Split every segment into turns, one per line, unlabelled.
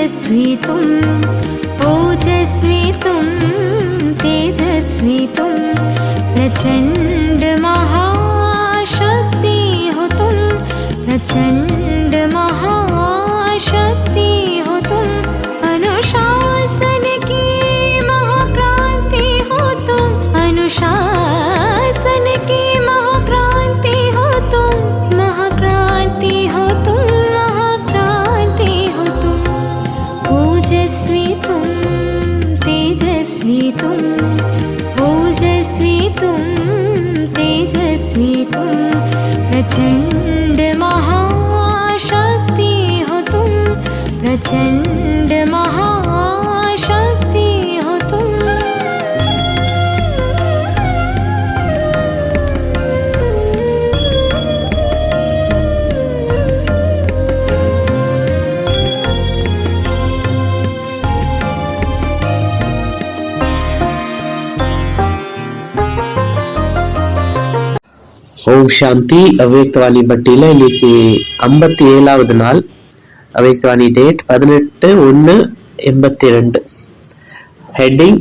तेजस्वितुं ओजस्वितुं तेजस्वितुं प्रचण्ड महाशक्ति होतुं प्रचण्ड महाशक्ति होतुं अनुशासन की महाक्रांति होतुं अनुशासन की महाक्रांति होतुं महाक्रांति होतुं महाक्रांति होतुं ओजस्वितुं तेजस्वितुं ओजस्वितुं तेजस्वितुं प्रचण्ड महाशक्ति होतुं प्रचण्ड महाशक्ति होतुं
ஓம் சாந்தி. அவ்யக்தவாணி பட்டியல இன்னைக்கு 57வது நாள். அவ்யக்தவாணி டேட் 18/1/82. ஹெட்டிங்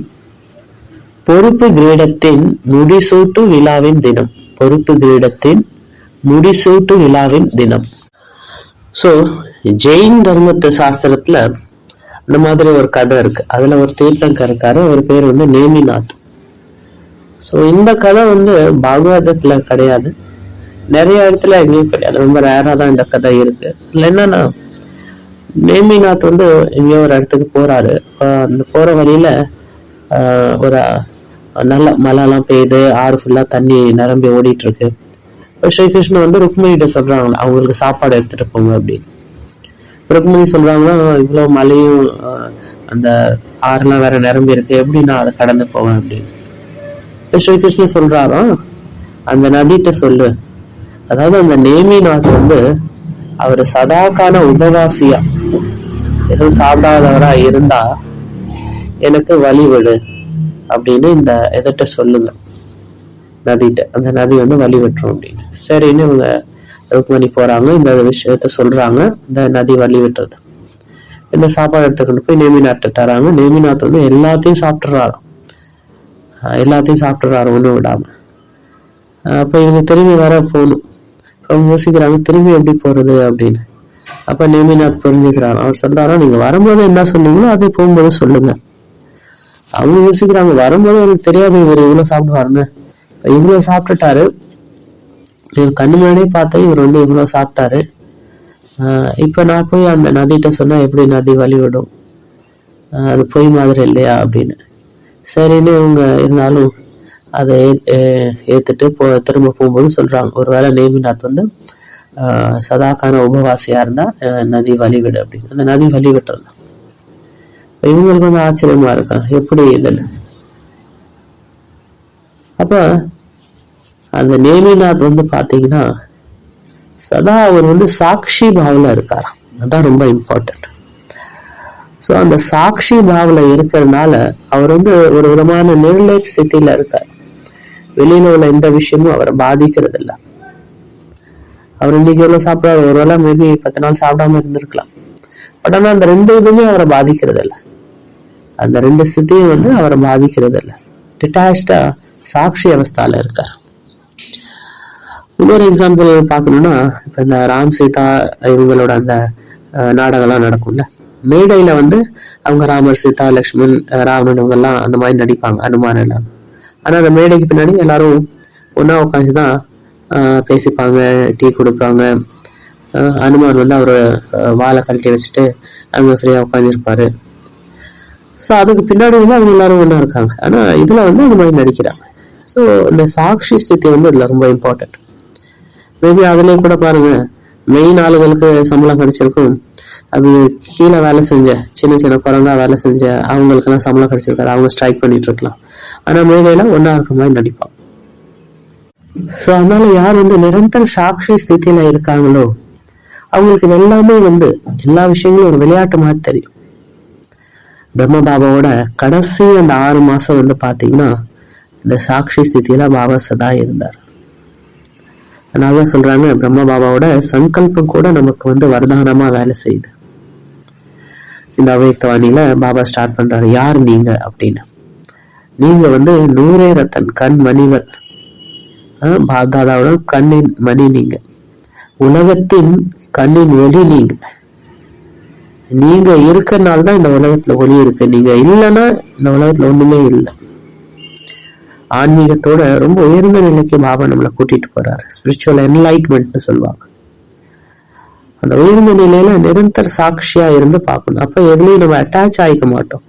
பொறுப்பு கிரீடத்தின் முடிசூட்டு விழாவின் தினம். பொறுப்பு கிரீடத்தின் முடிசூட்டு விழாவின் தினம். ஸோ ஜெயின் தர்மத்து சாஸ்திரத்துல இந்த மாதிரி ஒரு கதை இருக்கு. அதுல ஒரு தீர்த்தங்கர் இருக்காரு, ஒரு பேர் வந்து நேமிநாத். ஸோ இந்த கதை வந்து பாகவதத்துல கிடையாது, நிறைய இடத்துல எங்கேயும் கிடையாது, ரொம்ப ரேரா தான் இந்த கதை இருக்கு. இதுல என்னன்னா, நேமிநாத் வந்து எங்கேயோ ஒரு இடத்துக்கு போறாரு. அந்த போற வழியில ஒரு நல்ல மழைலாம் பெய்யுது, ஆறு ஃபுல்லா தண்ணி நிரம்பி ஓடிட்டு இருக்கு. ஸ்ரீகிருஷ்ணன் வந்து ருக்மிணிகிட்ட சொல்றாங்க அவங்களுக்கு சாப்பாடு எடுத்துட்டு போங்க அப்படின்னு. ருக்மிணி சொல்றாங்க, இவ்வளவு மழையும் அந்த ஆறுலாம் வேற நிரம்பி இருக்கு, எப்படி நான் அதை கடந்து போவேன் அப்படின்னு. ஸ்ரீகிருஷ்ணன் சொல்றாராம், அந்த நதிட்ட சொல்லு, அதாவது அந்த நேமிநாத் வந்து அவர் சதாக்கான உபவாசியா எதுவும் சாப்பிடாதவரா இருந்தா எனக்கு வழி விடு அப்படின்னு இந்த எதிர்ட்ட சொல்லுங்க நதிட்ட. அந்த நதி வந்து வழி விட்டுரும் அப்படின்னு. சரின்னு இவங்க ருக்மணி போறாங்க, இந்த விஷயத்த சொல்றாங்க, இந்த நதி வழி விட்டுறது. இந்த சாப்பாடு எடுத்துக்கிட்டு போய் நேமிநாத் தராங்க. நேமிநாத் வந்து எல்லாத்தையும் சாப்பிட்டுறாரு ஒன்றும் விடாம. அப்ப இவங்க திரும்பி வர போகணும். அவங்க யோசிக்கிறாங்க, திரும்பி எப்படி போறது அப்படின்னு. அப்ப நேமிநாத் புரிஞ்சுக்கிறாங்க. அவர் சொல்றாரா, நீங்க வரும்போது என்ன சொன்னீங்களோ அதை போகும்போது சொல்லுங்க. அவங்க யோசிக்கிறாங்க, வரும்போது எனக்கு தெரியாது இவர் இவ்வளவு சாப்பிடுவாருன்னு. இவ்வளவு சாப்பிட்டுட்டாரு, இவர் கண்ணு முன்னாடியே பார்த்தேன் இவர் வந்து இவ்வளவு சாப்பிட்டாரு. இப்ப நான் போய் அந்த நதிட்ட சொன்னா எப்படி நதி வழிவிடும், அது பொய் மாதிரி இல்லையா அப்படின்னு. சரின்னு இவங்க இருந்தாலும் அதை ஏத்துட்டு திரும்ப போகும்போது சொல்றாங்க, ஒருவேளை நேமிநாத் வந்து சதாக்கான உபவாசியா இருந்தா நதி வழிவிடு அப்படின்னு. அந்த நதி வழிவிட்டுறது இவங்களுக்கு வந்து ஆச்சரியமா இருக்கான், எப்படி இதுல. அப்ப அந்த நேமிநாத் வந்து பாத்தீங்கன்னா சதா அவர் வந்து சாட்சி பாவல இருக்காராம். அதுதான் ரொம்ப இம்பார்ட்டன்ட். ஸோ அந்த சாட்சி பாவல இருக்கிறதுனால அவர் வந்து ஒரு விதமான நிர்லேக் ஸ்திதியில இருக்கார். வெளியில உள்ள எந்த விஷயமும் அவரை பாதிக்கிறது இல்லை. அவர் இன்னைக்கு எவ்வளவு சாப்பிடாரு, ஒருவேளை மேபி 10 நாள் சாப்பிடாம இருந்திருக்கலாம். பட் ஆனா அந்த 2 இதுவுமே அவரை பாதிக்கிறது இல்லை. அந்த 2 ஸ்திதியும் வந்து அவரை பாதிக்கிறது இல்லை. டிட்டாச்டா சாட்சி அவஸ்தால இருக்கார். இன்னொரு எக்ஸாம்பிள் பார்க்கணும்னா, இப்ப இந்த ராம் சீதா இவங்களோட அந்த நாடகம்லாம் நடக்கும்ல, மேடையில வந்து அவங்க ராமர் சீதா லக்ஷ்மண் ராவணன் இவங்க எல்லாம் அந்த மாதிரி நடிப்பாங்க, அனுமான் எல்லாம். ஆனா அந்த மேடைக்கு பின்னாடி எல்லாரும் ஒன்னா உட்காந்துதான் பேசிப்பாங்க, டீ கொடுப்பாங்க. அனுமான் வந்து அவரு வாழை கழட்டி வச்சுட்டு அங்க ஃப்ரீயா உட்காந்துருப்பாரு. ஸோ அதுக்கு பின்னாடி வந்து அவங்க எல்லாரும் ஒன்னா இருக்காங்க. ஆனா இதுல வந்து அந்த மாதிரி நடிக்கிறாங்க. ஸோ இந்த சாட்சி ஸ்திதி வந்து இதுல ரொம்ப இம்பார்ட்டன்ட். மேபி அதுலயும் கூட பாருங்க, மெயின் ஆளுகளுக்கு சம்பளம் கிடைச்சிருக்கும், அது கீழே வேலை செஞ்ச சின்ன சின்ன குரங்கா வேலை செஞ்ச அவங்களுக்கு எல்லாம் சம்பளம் கிடைச்சிருக்காது, அவங்க ஸ்ட்ரைக் பண்ணிட்டு இருக்கலாம். ஆனா மேடையில ஒன்னா இருக்க மாதிரி நடிப்பான். சோ அதனால யார் வந்து நிரந்தர சாட்சி ஸ்திதியில இருக்காங்களோ அவங்களுக்கு இது எல்லாமே வந்து எல்லா விஷயங்களும் ஒரு விளையாட்டு மாதிரி தெரியும். பிரம்ம பாபாவோட கடைசி அந்த 6 மாசம் வந்து பாத்தீங்கன்னா இந்த சாட்சி ஸ்திதியில பாபா சதா இருந்தார். அதனாலதான் சொல்றாங்க, பிரம்ம பாபாவோட சங்கல்பம் கூட நமக்கு வந்து வரதானமா வேலை செய்யுது. இந்த அவ்யக்தவாணியில பாபா ஸ்டார்ட் பண்றாரு, யார் நீங்க அப்படின்னு. நீங்க வந்து நூரே ரத்தன், கண் மணிகள், பாப்தாதாவோட கண்ணின் மணி நீங்க, உலகத்தின் கண்ணின் ஒளி நீங்க. நீங்க இருக்கனால்தான் இந்த உலகத்துல ஒளி இருக்கு, நீங்க இல்லைன்னா இந்த உலகத்துல ஒண்ணுமே இல்லை. ஆன்மீகத்தோட ரொம்ப உயர்ந்த நிலைக்கு பாபா நம்மளை கூட்டிட்டு போறாரு. ஸ்பிரிச்சுவல் என்லைட்மெண்ட்னு சொல்லுவாங்க. அந்த உயர்ந்த நிலையில நிரந்தர சாட்சியா இருந்து பார்க்கணும். அப்ப எதுலயும் நம்ம அட்டாச் ஆகிக்க மாட்டோம்.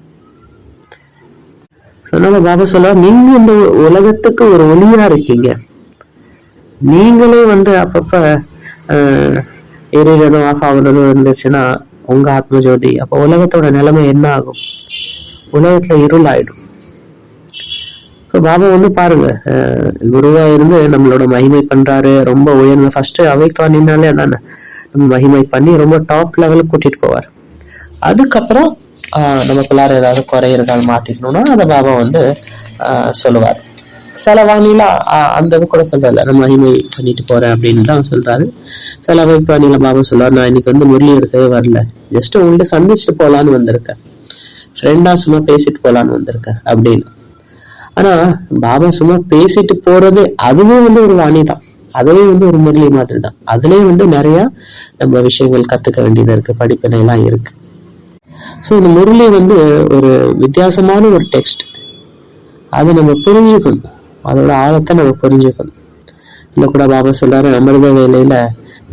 சொன்னால பாபா சொல்ல, நீங்க இந்த உலகத்துக்கு ஒரு ஒளியா இருக்கீங்க. நீங்களே வந்து அப்பப்ப எரிறதும் ஆஃப் ஆகுறதும் இருந்துச்சுன்னா உங்க ஆத்ம ஜோதி, அப்ப உலகத்தோட நிலைமை என்ன ஆகும்? உலகத்துல இருள் ஆயிடும். பாபா வந்து பாருங்க, குருவா இருந்து நம்மளோட மகிமை பண்றாரு. ரொம்ப உயர்ந்த ஃபர்ஸ்ட் அவைக்கானினாலே அதான, நம்ம மகிமை பண்ணி ரொம்ப டாப் லெவலுக்கு கூட்டிட்டு போவார். அதுக்கப்புறம் நமக்குள்ளார ஏதாவது குறை இருந்தாலும் மாத்திக்கணும்னா அதை பாபா வந்து சொல்லுவார். சில வானில அந்த இது கூட சொல்றதில்ல, நம்ம மகிமை பண்ணிட்டு போறேன் அப்படின்னு தான் சொல்றாரு. சில அவைக்கானில பாபா சொல்லுவார், நான் இன்னைக்கு வந்து முரளி எடுக்கவே வரல, ஜஸ்ட் உங்கள்கிட்ட சந்திச்சுட்டு போலான்னு வந்திருக்கேன், ஃப்ரெண்டா சும்மா பேசிட்டு போலான்னு வந்திருக்கேன் அப்படின்னு. ஆனா பாபா சும்மா பேசிட்டு போறது அதுவே வந்து ஒரு வாணி தான், அதுவே வந்து ஒரு முரளி மாதிரி தான். அதுலயே வந்து நிறைய நம்ம விஷயங்கள் கத்துக்க வேண்டியது இருக்கு, படிப்பினை எல்லாம் இருக்கு. ஸோ இந்த முரளி வந்து ஒரு வித்தியாசமான ஒரு டெக்ஸ்ட். அதை நம்ம புரிஞ்சுக்கணும், அதோட ஆழத்தை நம்ம புரிஞ்சுக்கணும். இல்ல கூட பாபா சொல்றாரு, அமிர்த வேலையில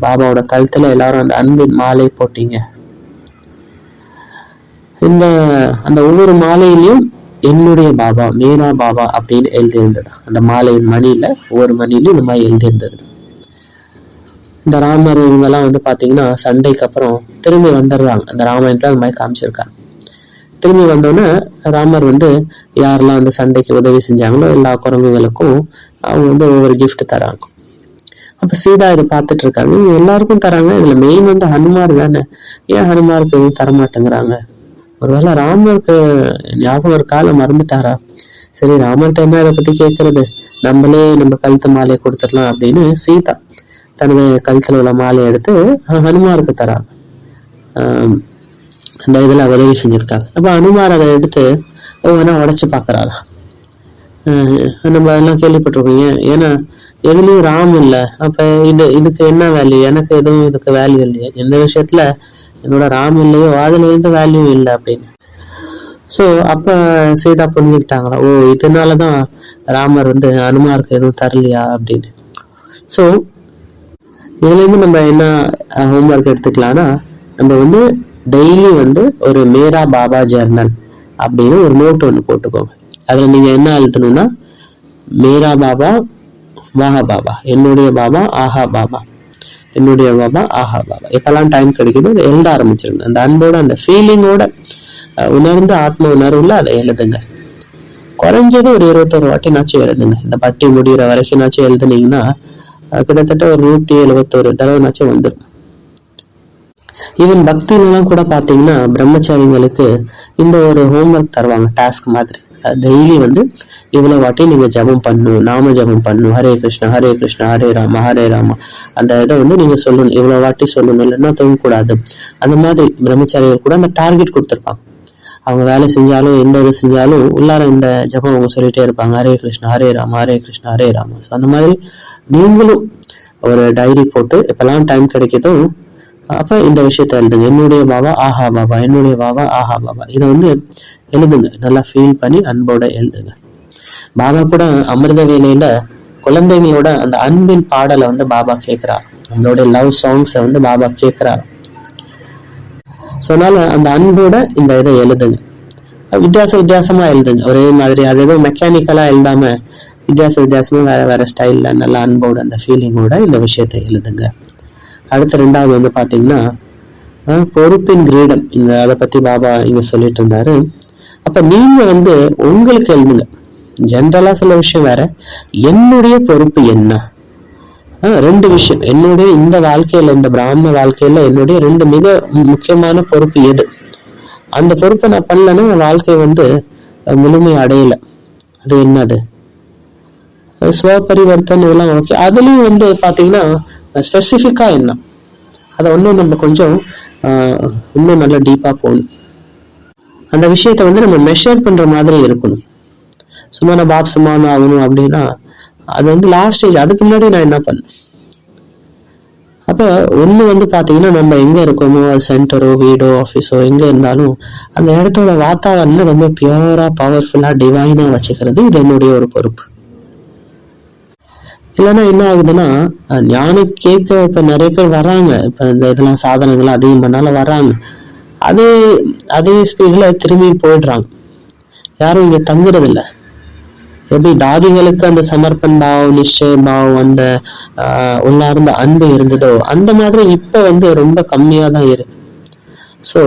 பாபாவோட கழுத்துல எல்லாரும் அந்த அன்பின் மாலை போட்டீங்க. அந்த ஒவ்வொரு மாலையிலையும் என்னுடைய பாபா, மேரா பாபா அப்படின்னு எழுதியிருந்தது. அந்த மாலையின் மணியில ஒவ்வொரு மணிலையும் இந்த மாதிரி எழுதியிருந்தது. இந்த ராமர் இவங்கெல்லாம் வந்து பாத்தீங்கன்னா சண்டைக்கு அப்புறம் திரும்பி வந்துடுறாங்க. அந்த ராமாயணத்துல அந்த மாதிரி காமிச்சிருக்காங்க. திரும்பி வந்தோன்னே ராமர் வந்து யாரெல்லாம் வந்து சண்டைக்கு உதவி செஞ்சாங்களோ எல்லா குரங்குகளுக்கும் அவங்க வந்து ஒவ்வொரு கிஃப்ட் தராங்க. அப்ப சீதா இதை பார்த்துட்டு இருக்காங்க, இவங்க எல்லாருக்கும் தராங்க, இதுல மெயின் வந்து ஹனுமார் தானே, ஏன் ஹனுமாருக்கு எதுவும் தரமாட்டேங்கிறாங்க? ஒருவேளை ராமருக்கு ஞாபகம் ஒரு காலம் மறந்துட்டாரா? சரி, ராமர்கிட்ட என்ன அதை பத்தி கேட்கறது, நம்மளே நம்ம கழுத்து மாலையை கொடுத்துடலாம் அப்படின்னு சீதா தனது கழுத்துல உள்ள மாலையை எடுத்து ஹனுமாருக்கு தராங்க. அந்த இதுல உதவி செஞ்சிருக்காங்க. அப்ப ஹனுமார் அதை எடுத்து ஒவ்வொன்றா உடைச்சு பாக்குறாரா. நம்ம எல்லாம் கேள்விப்பட்டிருக்கோம், ஏன்னா எதுலயும் ராம் இல்லை, அப்ப இதுக்கு என்ன வேல்யூ, எனக்கு எதுவும் இதுக்கு வேல்யூ இல்லையா, எந்த விஷயத்துல என்னோட ராம் இல்லையோ அதுல எந்த வேல்யூ இல்லை அப்படின்னு. ஸோ அப்ப சீதா புரிஞ்சுக்கிட்டாங்களா, ஓ இதனாலதான் ராமர் வந்து ஹனுமாருக்கு எதுவும் தரலையா அப்படின்னு. ஸோ இதுல இருந்து நம்ம என்ன ஹோம்ஒர்க் எடுத்துக்கலாம்னா, நம்ம வந்து டெய்லி வந்து ஒரு மேரா பாபா ஜர்னல் அப்படின்னு ஒரு நோட் ஒன்று போட்டுக்கோங்க. அதுல நீங்க என்ன எழுதணும்னா, மேரா பாபா வாஹா பாபா, என்னுடைய பாபா ஆஹா பாபா, என்னுடைய பாபா ஆஹா பாபா. எப்பெல்லாம் டைம் கிடைக்குதோ அதை எழுத ஆரம்பிச்சிருங்க. அந்த அன்போட அந்த ஃபீலிங்கோட உணர்ந்து ஆத்ம உணர்வுல அதை எழுதுங்க. குறைஞ்சது ஒரு 21 வாட்டினாச்சும் எழுதுங்க. இந்த பட்டி முடிகிற வரைக்கும்னாச்சும் எழுதுனீங்கன்னா கிட்டத்தட்ட ஒரு 171 தடவைனாச்சும் வந்துடும். ஈவன் பக்திலாம் கூட பாத்தீங்கன்னா பிரம்மச்சாரிகளுக்கு இந்த ஒரு ஹோம்ஒர்க் தருவாங்க, டாஸ்க் மாதிரி. டெய்லி வந்து இவ்வளவு வாட்டி நீங்க ஜபம் பண்ணணும், நாம ஜபம் பண்ணணும், ஹரே கிருஷ்ணா ஹரே ராமா ஹரே ராமா. அந்த இதை வந்து நீங்க சொல்லணும், இவ்வளவு வாட்டி சொல்லணும், இல்லைன்னா தூங்கக்கூடாது. அந்த மாதிரி பிரம்மச்சாரிகள் கூட அந்த டார்கெட் கொடுத்துருப்பாங்க. அவங்க வேலை செஞ்சாலும் எந்த இது செஞ்சாலும் உள்ளார இந்த ஜபம் அவங்க சொல்லிட்டே இருப்பாங்க, ஹரே கிருஷ்ணா ஹரே கிருஷ்ணா ஹரே ராமா. ஸோ அந்த மாதிரி நீங்களும் ஒரு டைரி போட்டு எப்பெல்லாம் டைம் கிடைக்குதோ அப்ப இந்த விஷயத்த எழுதுங்க. என்னுடைய பாபா ஆஹா பாபா, என்னுடைய பாபா ஆஹா பாபா. இதை வந்து எழுதுங்க, நல்லா ஃபீல் பண்ணி அன்போட எழுதுங்க. பாபா கூட அமிர்த வேலையில குழந்தைங்களோட அந்த அன்பின் பாடலை வந்து பாபா கேட்கிறார், நம்மளோட லவ் சாங்ஸை வந்து பாபா கேட்கிறார். சொன்னால அந்த அன்போட இந்த இதை எழுதுங்க, வித்தியாசமா எழுதுங்க. ஒரே மாதிரி அது எதுவும் மெக்கானிக்கலா எழுதாம வித்தியாசமா வேற வேற ஸ்டைல்ல நல்லா அன்போட அந்த ஃபீலிங்கோட இந்த விஷயத்தை எழுதுங்க. அடுத்த 2வது வந்து பாத்தீங்கன்னா பொறுப்பின் கிரீடம். அதை பத்தி பாபா இங்க சொல்லிட்டு இருந்தாரு. அப்ப நீங்க வந்து உங்களுக்கு எழுதுங்க. ஜென்ரலா சொல்ல விஷயம் வேற, என்னுடைய பொறுப்பு என்ன, 2 விஷயம். என்னுடைய இந்த வாழ்க்கையில, இந்த பிராமண வாழ்க்கையில என்னுடைய 2 மிக முக்கியமான பொறுப்பு எது, அந்த பொறுப்பை நான் பண்ணலன்னா என் வாழ்க்கை வந்து முழுமை அடையல. அது என்னது, ஸ்வபரிவர்த்தன் இதெல்லாம் ஓகே. அதுலயும் வந்து பாத்தீங்கன்னா ஸ்பெசிஃபிக்கா என்ன, அதை ஒன்றும் நம்ம கொஞ்சம் இன்னும் நல்லா டீப்பா போகணும். அந்த விஷயத்த வந்து நம்ம மெஷர் பண்ற மாதிரி இருக்கணும். சும்மா நான் பாப் சும்மா ஆகணும் அப்படின்னா அது வந்து லாஸ்ட் ஸ்டேஜ். அதுக்கு முன்னாடி நான் என்ன பண்ணேன்? அப்ப ஒண்ணு வந்து பாத்தீங்கன்னா நம்ம எங்க இருக்கோமோ, சென்டரோ வீடோ ஆஃபீஸோ எங்க இருந்தாலும் அந்த இடத்தோட வாத்தாவரணம் ரொம்ப பியூரா பவர்ஃபுல்லா டிவைனா வச்சுக்கிறது இது என்னுடைய ஒரு பொறுப்பு. இல்லைன்னா என்ன ஆகுதுன்னா ஞானம் கேட்க இப்ப நிறைய பேர் வர்றாங்க. இப்ப இந்த இதெல்லாம் சாதனங்கள் அதிகம் பண்ணாலும் வர்றாங்க. அதே அதே ஸ்பீட்ல திரும்பி போயிடுறாங்க. யாரும் இங்க தங்குறது இல்லை. எப்படி தாதிகளுக்கு அந்த சமர்ப்பன் பாவ், நிச்சய பாவ், அந்த உள்ளார்ந்த அன்பு இருந்ததோ அந்த மாதிரி இப்ப வந்து ரொம்ப கம்மியா தான் இருக்கு. ஸோ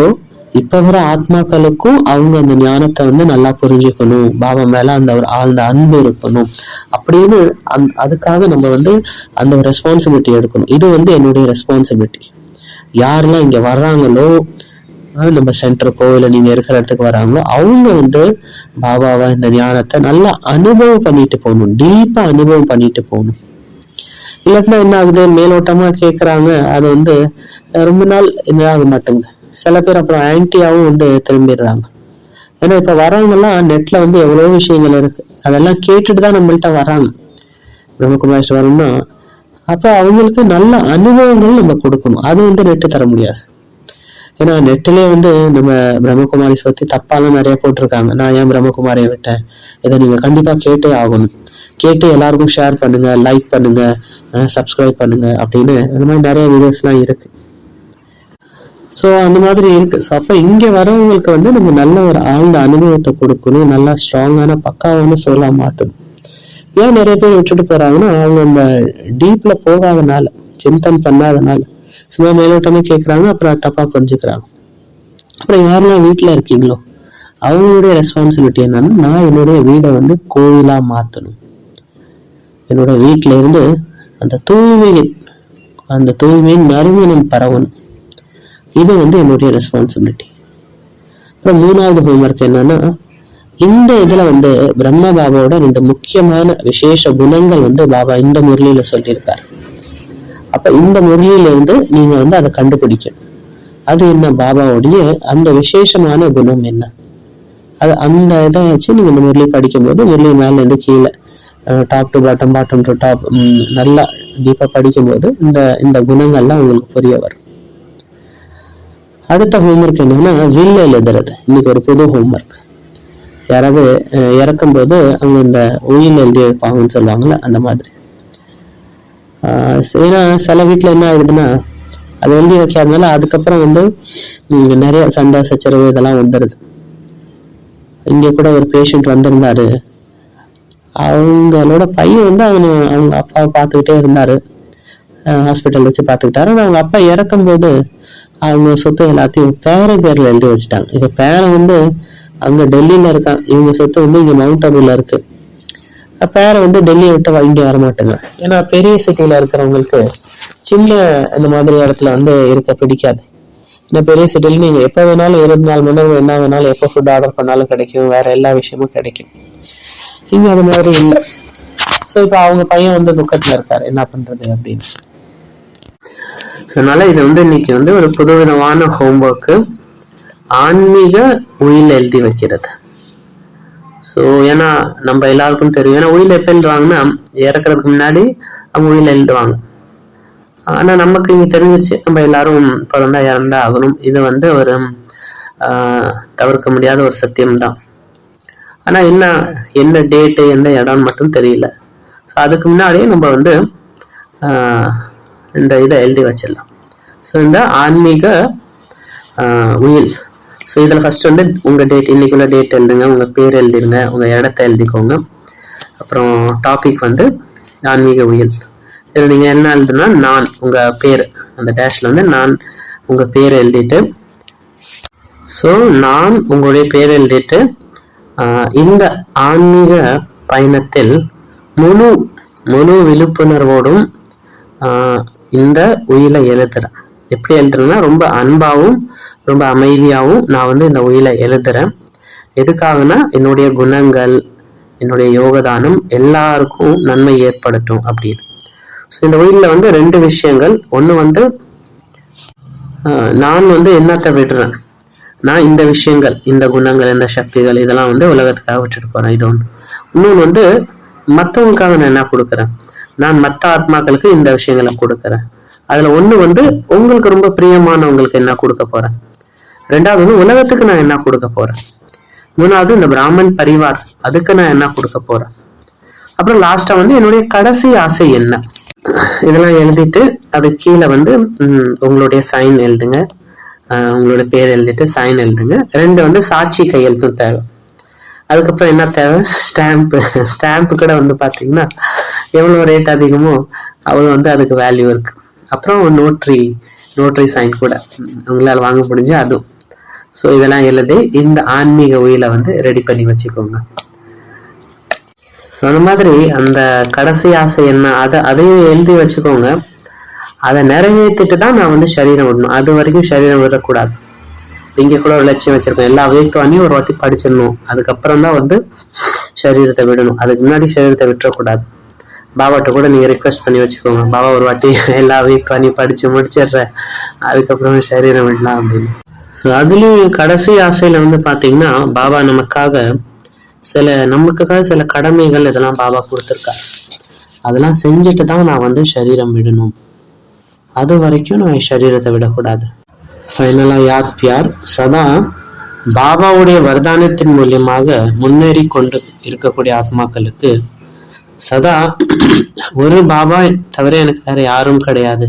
இப்ப வர ஆத்மாக்களுக்கும் அவங்க அந்த ஞானத்தை வந்து நல்லா புரிஞ்சுக்கணும், பாபா மேல அந்த ஒரு ஆழ்ந்த அன்பு இருக்கணும் அப்படின்னு அதுக்காக நம்ம வந்து அந்த ஒரு ரெஸ்பான்சிபிலிட்டி எடுக்கணும். இது வந்து என்னுடைய ரெஸ்பான்சிபிலிட்டி. யாரெல்லாம் இங்க வர்றாங்களோ, நம்ம சென்டருக்கோ இல்லை நீங்க இருக்கிற இடத்துக்கு வராங்களோ, அவங்க வந்து பாபாவை இந்த ஞானத்தை நல்லா அனுபவம் பண்ணிட்டு போகணும், டீப்பா அனுபவம் பண்ணிட்டு போகணும். இல்லாட்டினா என்ன ஆகுது, மேலோட்டமா கேட்கறாங்க, அது வந்து ரொம்ப நாள் என்ன ஆக மாட்டேங்குது. சில பேர் அப்புறம் ஆன்டியாவும் வந்து திரும்பிடுறாங்க. ஏன்னா இப்ப வரவங்க எல்லாம் நெட்ல வந்து எவ்வளவு விஷயங்கள் இருக்கு, அதெல்லாம் கேட்டுட்டு தான் நம்மள்ட்ட வராங்க பிரம்மகுமாரிஸ்ட் வரணும்னா. அப்ப அவங்களுக்கு நல்ல அனுபவங்கள் நம்ம கொடுக்கணும். அது வந்து நெட்டு தர முடியாது. ஏன்னா நெட்டிலே வந்து நம்ம பிரம்மகுமாரிஸ் பத்தி தப்பாலாம் நிறைய போட்டிருக்காங்க. நான் ஏன் பிரம்மகுமாரியை விட்டேன், இதை நீங்க கண்டிப்பா கேட்டே ஆகணும், கேட்டு எல்லாருக்கும் ஷேர் பண்ணுங்க, லைக் பண்ணுங்க, சப்ஸ்கிரைப் பண்ணுங்க அப்படின்னு இந்த மாதிரி நிறைய வீடியோஸ் எல்லாம் இருக்கு. ஸோ அந்த மாதிரி இருக்கு. ஸோ அப்ப இங்க வரவங்களுக்கு வந்து நம்ம நல்ல ஒரு ஆழ்ந்த அனுபவத்தை கொடுக்கணும், நல்லா ஸ்ட்ராங்கான பக்காவான சோலா மாற்றணும். ஏன் நிறைய பேர் விட்டுட்டு போறாங்கன்னா அவங்க அந்த டீப்ல போகாதனால, சிந்தன் பண்ணாதனால, சும்மா மேலோட்டமே கேட்கறாங்க, அப்புறம் தப்பா புரிஞ்சுக்கிறாங்க. அப்புறம் யாரெல்லாம் வீட்டுல இருக்கீங்களோ அவங்களுடைய ரெஸ்பான்சிபிலிட்டி என்னன்னா, நான் என்னுடைய வீடை வந்து கோயிலா மாத்தணும். என்னோட வீட்டுல இருந்து அந்த தூய்மையின் நறுமணம் பரவணும். இது வந்து என்னுடைய ரெஸ்பான்சிபிலிட்டி. அப்புறம் மூணாவது ஹோம்ஒர்க் என்னன்னா, இந்த இதுல வந்து பிரம்மா பாபாவோட 2 முக்கியமான விசேஷ குணங்கள் வந்து பாபா இந்த முரளியில சொல்லியிருக்காரு. அப்ப இந்த முரளியில இருந்து நீங்க வந்து அதை கண்டுபிடிக்கணும். அது என்ன, பாபாவுடைய அந்த விசேஷமான குணம் என்ன, அது அந்த இதை வச்சு நீங்க இந்த முரளி படிக்கும் போது முரளி மேல இருந்து கீழே top to bottom, bottom to top நல்லா டீப்பா படிக்கும் போது இந்த குணங்கள்லாம் உங்களுக்கு புரிய வரும். அடுத்த ஹோம்ஒர்க் என்னன்னா, வில் எழுதுறது. இன்னைக்கு ஒரு புது ஹோம்ஒர்க். யாராவது இறக்கும் போது அவங்க இந்த உயில் எழுதி வைப்பாங்கன்னு சொல்லுவாங்கல்ல, அந்த மாதிரி. ஏன்னா சில வீட்டுல என்ன ஆகுதுன்னா அது எழுதி வைக்காதனால அதுக்கப்புறம் வந்து நிறைய சண்டை சச்சரவு இதெல்லாம் வந்துடுது. இங்க கூட ஒரு பேஷண்ட் வந்திருந்தாரு. அவங்களோட பையன் வந்து அவங்க அப்பாவை பார்த்துக்கிட்டே இருந்தாரு, ஹாஸ்பிட்டல் வச்சு பார்த்துக்கிட்டாரு. அவங்க அப்பா இறக்கும் போது அவங்க சொத்து எல்லாத்தையும் பேர்ல எழுதி வச்சுட்டாங்க. இப்ப பேரை வந்து அங்க டெல்லியில இருக்கான், இவங்க சொத்து வந்து இங்க மவுண்ட் அபுல இருக்கு. பேரை வந்து டெல்லியை விட்டு இங்க வர மாட்டேங்க. ஏன்னா பெரிய சிட்டியில இருக்கிறவங்களுக்கு சின்ன இந்த மாதிரி இடத்துல வந்து இருக்க பிடிக்காது. ஏன்னா பெரிய சிட்டில நீங்க எப்ப வேணாலும் 24 மணி நேரம் என்ன வேணாலும் எப்ப ஃபுட் ஆர்டர் பண்ணாலும் கிடைக்கும், வேற எல்லா விஷயமும் கிடைக்கும். இங்க அது மாதிரி இல்லை. ஸோ இப்ப அவங்க பையன் வந்து துக்கத்துல இருக்காரு, என்ன பண்றது அப்படின்னு. அதனால இது வந்து இன்னைக்கு வந்து ஒரு புதுவிதமான ஹோம்ஒர்க்கு, ஆன்மீக உயில் எழுதி வைக்கிறது. ஸோ ஏன்னா நம்ம எல்லாருக்கும் தெரியும், ஏன்னா உயில் எப்ப எழுதுவாங்கன்னா இறக்குறதுக்கு முன்னாடி அவங்க உயில் எழுதுவாங்க. ஆனா நமக்கு இங்க தெரிஞ்சிச்சு நம்ம எல்லாரும் பிறந்தா இறந்தா ஆகணும். இது வந்து ஒரு தவிர்க்க முடியாத ஒரு சத்தியம்தான். ஆனா என்ன டேட்டு எந்த இடம்னு மட்டும் தெரியல. ஸோ அதுக்கு முன்னாடியே நம்ம வந்து இந்த இதை எழுதி வச்சிடலாம். ஸோ இந்த ஆன்மீக உயில். ஸோ இதில் ஃபர்ஸ்ட் வந்து உங்கள் டேட், இன்னைக்குள்ள டேட் எழுதுங்க, உங்கள் பேர் எழுதிருங்க, உங்கள் இடத்த எழுதிக்கோங்க. அப்புறம் டாபிக் வந்து ஆன்மீக உயில். இதில் நீங்கள் என்ன எழுதுனா, நான் உங்கள் பேர், அந்த டேஷில் வந்து நான் உங்கள் பேர் எழுதிட்டு, ஸோ நான் உங்களுடைய பேர் எழுதிட்டு இந்த ஆன்மீக பயணத்தில் முழு விழிப்புணர்வோடும் இந்த உயிலை எழுதுறேன். எப்படி எழுதுறேன்னா ரொம்ப அன்பாவும் ரொம்ப அமைதியாகவும் நான் வந்து இந்த உயிலை எழுதுறேன். எதுக்காகனா என்னுடைய குணங்கள், என்னுடைய யோகதானம் எல்லாருக்கும் நன்மை ஏற்படட்டும் அப்படின்னு. ஸோ இந்த உயிரில் வந்து 2 விஷயங்கள். ஒன்று வந்து நான் வந்து என்னத்தை விடுறேன், நான் இந்த விஷயங்கள், இந்த குணங்கள், இந்த சக்திகள் இதெல்லாம் வந்து உலகத்துக்காக விட்டுட்டு போறேன். இது ஒண்ணு. இன்னொன்று வந்து மற்றவங்களுக்காக நான் என்ன கொடுக்குறேன், நான் மற்ற ஆத்மாக்களுக்கு இந்த விஷயங்களை கொடுக்குறேன். அதுல ஒண்ணு வந்து உங்களுக்கு ரொம்ப பிரியமானவங்களுக்கு என்ன கொடுக்க போறேன். ரெண்டாவது வந்து உலகத்துக்கு நான் என்ன கொடுக்க போறேன். மூணாவது இந்த பிராமன் பரிவார், அதுக்கு நான் என்ன கொடுக்க போறேன். அப்புறம் லாஸ்டா வந்து என்னுடைய கடைசி ஆசை என்ன. இதெல்லாம் எழுதிட்டு அது கீழே வந்து உங்களுடைய சைன் எழுதுங்க. உங்களோட பேர் எழுதிட்டு சைன் எழுதுங்க. 2 வந்து சாட்சி கையெழுத்தும் தேவை. அதுக்கப்புறம் என்ன தேவை, ஸ்டாம்ப் கூட வந்து பாத்தீங்கன்னா எவ்வளவு ரேட் அதிகமோ அவ்வளவு வந்து அதுக்கு வேல்யூ இருக்கு. அப்புறம் நோட்ரி சைன் கூட உங்களால் வாங்க முடிஞ்சு அதுவும். ஸோ இதெல்லாம் எழுதி இந்த ஆன்மீக உயிலை வந்து ரெடி பண்ணி வச்சுக்கோங்க. ஸோ அந்த மாதிரி அந்த கடைசி ஆசை என்ன அதையும் எழுதி வச்சுக்கோங்க. அதை நிறைவேற்றிட்டு தான் நான் வந்து சரீரம் விடணும். அது வரைக்கும் சரீரம் விடக்கூடாது. இங்க கூட ஒரு லட்சியம் வச்சிருக்கேன், எல்லா அவ்யக்தவாணியும் ஒரு வாட்டி படிச்சிடணும், அதுக்கப்புறம் தான் வந்து சரீரத்தை விடணும். அதுக்கு முன்னாடி சரீரத்தை விட்டுறக்கூடாது. பாபாட்ட கூட நீங்க ரிக்வெஸ்ட் பண்ணி வச்சுக்கோங்க, பாபா ஒரு வாட்டி எல்லா அவ்யக்தவாணியும் படிச்சு முடிச்சிடுறேன், அதுக்கப்புறம் சரீரம் விடலாம் அப்படின்னு. ஸோ அதுலயும் கடைசி ஆசையில வந்து பாத்தீங்கன்னா பாபா நமக்காக சில கடமைகள் இதெல்லாம் பாபா கொடுத்துருக்காரு. அதெல்லாம் செஞ்சுட்டு தான் நான் வந்து சரீரம் விடணும். அது வரைக்கும் நான் என் சரீரத்தை விடக்கூடாது. ஃபைனலா யாத் பியார், சதா பாபாவுடைய வரதானத்தின் மூலியமாக முன்னேறி கொண்டு இருக்கக்கூடிய ஆத்மாக்களுக்கு சதா ஒரு பாபா தவிர எனக்கு வேற யாரும் கிடையாது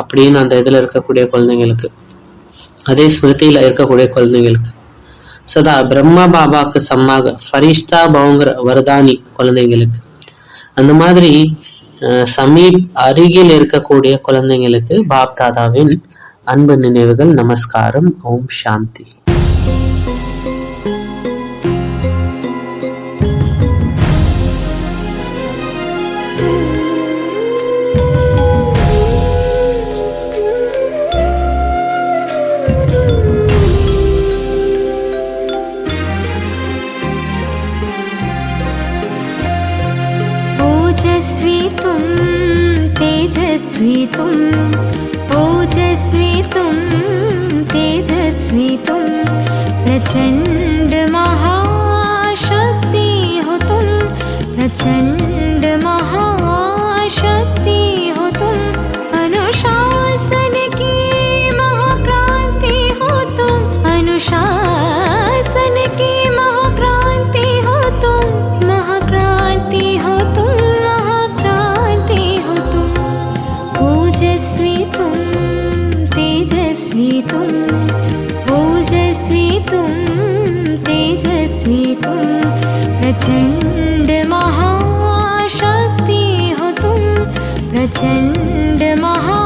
அப்படின்னு அந்த இதுல இருக்கக்கூடிய குழந்தைங்களுக்கு, அதே ஸ்மிருதியில இருக்கக்கூடிய குழந்தைங்களுக்கு சதா பிரம்மா பாபாக்கு சம்மாக ஃபரிஷ்தா பவுங்கிற வரதானி குழந்தைங்களுக்கு, அந்த மாதிரி அருகில் இருக்கக்கூடிய குழந்தைங்களுக்கு பாப் தாதாவின் அன்பு நினைவுகள், நமஸ்காரம். ஓம் சாந்தி.
तेजस्वी तुम, ओजस्वी तुम, तेजस्वी तुम, प्रचंड महाशक्ति हो तुम, प्रचंड महाशक्ति हो तुम, अनुशासन की महाक्रांति हो तुम, अनुशासन की महाक्रांति हो तुम, महाक्रांति हो तुम, तुम ओजस्वी तुम, तेजस्वी तुम, प्रचंड महाशक्ति हो तुम, प्रचंड महा